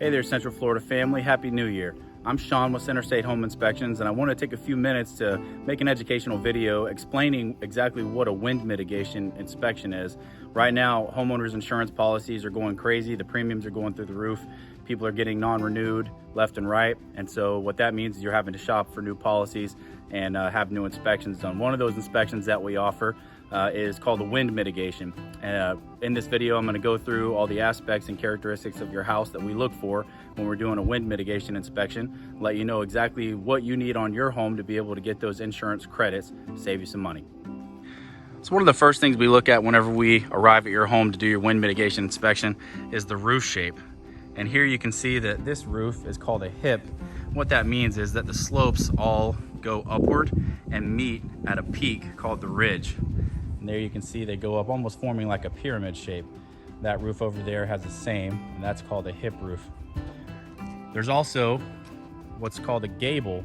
Hey there, Central Florida family. Happy New Year. I'm Sean with Interstate Home Inspections, and I want to take a few minutes to make an educational video explaining exactly what a wind mitigation inspection is. Right now, homeowners insurance policies are going crazy. The premiums are going through the roof. People are getting non-renewed left and right. And so what that means is you're having to shop for new policies and have new inspections done. One of those inspections that we offer is called a wind mitigation. In this video, I'm going to go through all the aspects and characteristics of your house that we look for when we're doing a wind mitigation inspection, let you know exactly what you need on your home to be able to get those insurance credits, save you some money. So one of the first things we look at whenever we arrive at your home to do your wind mitigation inspection is the roof shape. And here you can see that this roof is called a hip. What that means is that the slopes all go upward and meet at a peak called the ridge. And there you can see they go up, almost forming like a pyramid shape. That roof over there has the same, and that's called a hip roof. There's also what's called a gable.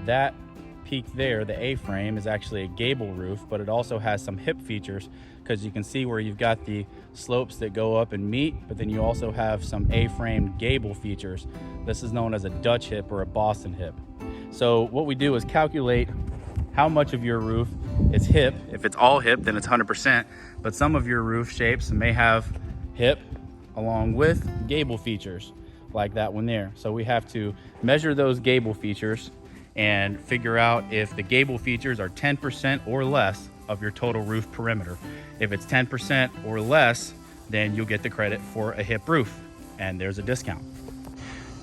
That peak there, the A-frame, is actually a gable roof, but it also has some hip features, because you can see where you've got the slopes that go up and meet, but then you also have some A-frame gable features. This is known as a Dutch hip or a Boston hip. So what we do is calculate how much of your roof is hip. If it's all hip, then it's 100%, but some of your roof shapes may have hip along with gable features, like that one there. So we have to measure those gable features and figure out if the gable features are 10% or less of your total roof perimeter. If it's 10% or less, then you'll get the credit for a hip roof, and there's a discount.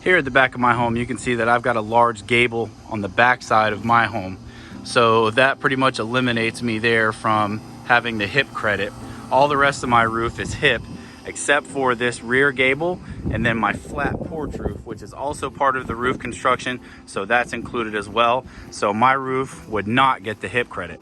Here at the back of my home, you can see that I've got a large gable on the back side of my home. So that pretty much eliminates me there from having the hip credit. All the rest of my roof is hip, except for this rear gable and then my flat porch roof, which is also part of the roof construction, so that's included as well. So my roof would not get the hip credit.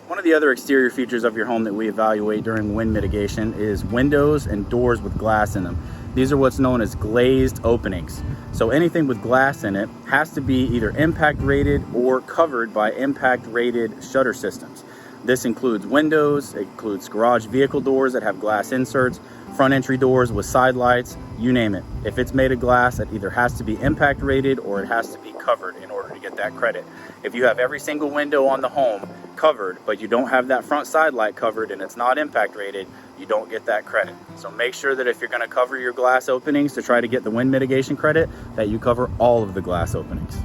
One of the other exterior features of your home that we evaluate during wind mitigation is windows and doors with glass in them. These are what's known as glazed openings. So anything with glass in it has to be either impact rated or covered by impact rated shutter systems. This includes windows, it includes garage vehicle doors that have glass inserts, front entry doors with side lights, you name it. If it's made of glass, it either has to be impact rated or it has to be covered in order to get that credit. If you have every single window on the home covered, but you don't have that front side light covered and it's not impact rated, you don't get that credit. So make sure that if you're going to cover your glass openings to try to get the wind mitigation credit, that you cover all of the glass openings.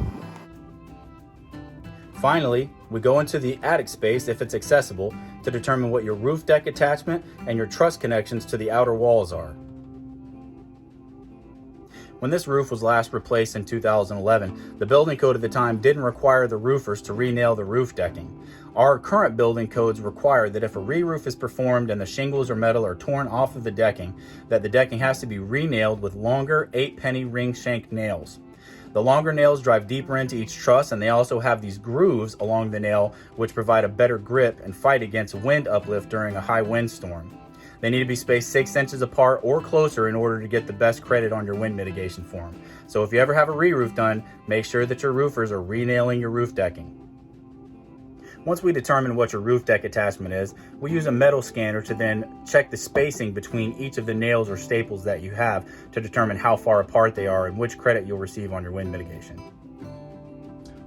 Finally, we go into the attic space if it's accessible to determine what your roof deck attachment and your truss connections to the outer walls are. When this roof was last replaced in 2011, the building code at the time didn't require the roofers to re-nail the roof decking. Our current building codes require that if a re-roof is performed and the shingles or metal are torn off of the decking, that the decking has to be re-nailed with longer 8-penny ring shank nails. The longer nails drive deeper into each truss, and they also have these grooves along the nail which provide a better grip and fight against wind uplift during a high windstorm. They need to be spaced 6 inches apart or closer in order to get the best credit on your wind mitigation form. So if you ever have a re-roof done, make sure that your roofers are re-nailing your roof decking. Once we determine what your roof deck attachment is, we use a metal scanner to then check the spacing between each of the nails or staples that you have to determine how far apart they are and which credit you'll receive on your wind mitigation.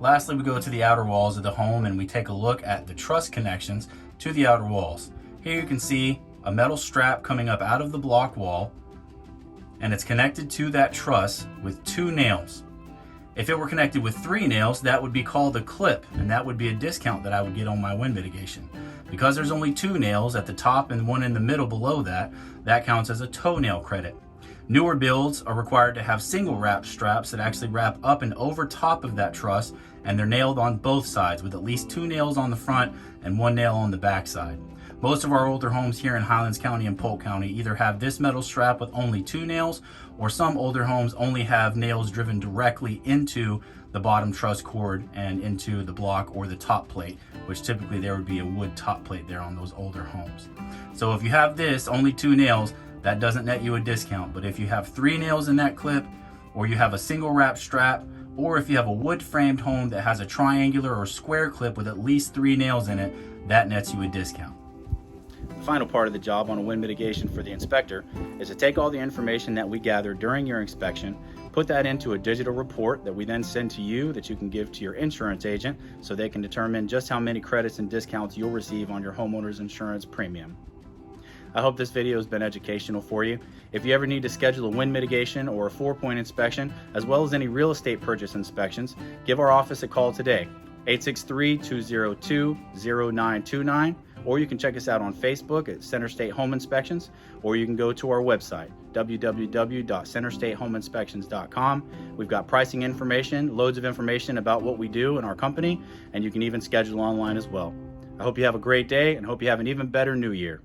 Lastly, we go to the outer walls of the home and we take a look at the truss connections to the outer walls. Here you can see a metal strap coming up out of the block wall, and it's connected to that truss with 2 nails. If it were connected with 3 nails, that would be called a clip, and that would be a discount that I would get on my wind mitigation. Because there's only 2 nails at the top and 1 in the middle below that, that counts as a toenail credit. Newer builds are required to have single wrap straps that actually wrap up and over top of that truss, and they're nailed on both sides with at least 2 nails on the front and 1 nail on the back side. Most of our older homes here in Highlands County and Polk County either have this metal strap with only 2 nails, or some older homes only have nails driven directly into the bottom truss cord and into the block or the top plate, which typically there would be a wood top plate there on those older homes. So if you have this, only 2 nails, that doesn't net you a discount. But if you have 3 nails in that clip, or you have a single wrap strap, or if you have a wood framed home that has a triangular or square clip with at least 3 nails in it, that nets you a discount. The final part of the job on a wind mitigation for the inspector is to take all the information that we gather during your inspection, put that into a digital report that we then send to you that you can give to your insurance agent so they can determine just how many credits and discounts you'll receive on your homeowner's insurance premium. I hope this video has been educational for you. If you ever need to schedule a wind mitigation or a 4-point inspection, as well as any real estate purchase inspections, give our office a call today, 863-202-0929, or you can check us out on Facebook at Center State Home Inspections, or you can go to our website, www.centerstatehomeinspections.com. We've got pricing information, loads of information about what we do in our company, and you can even schedule online as well. I hope you have a great day and hope you have an even better new year.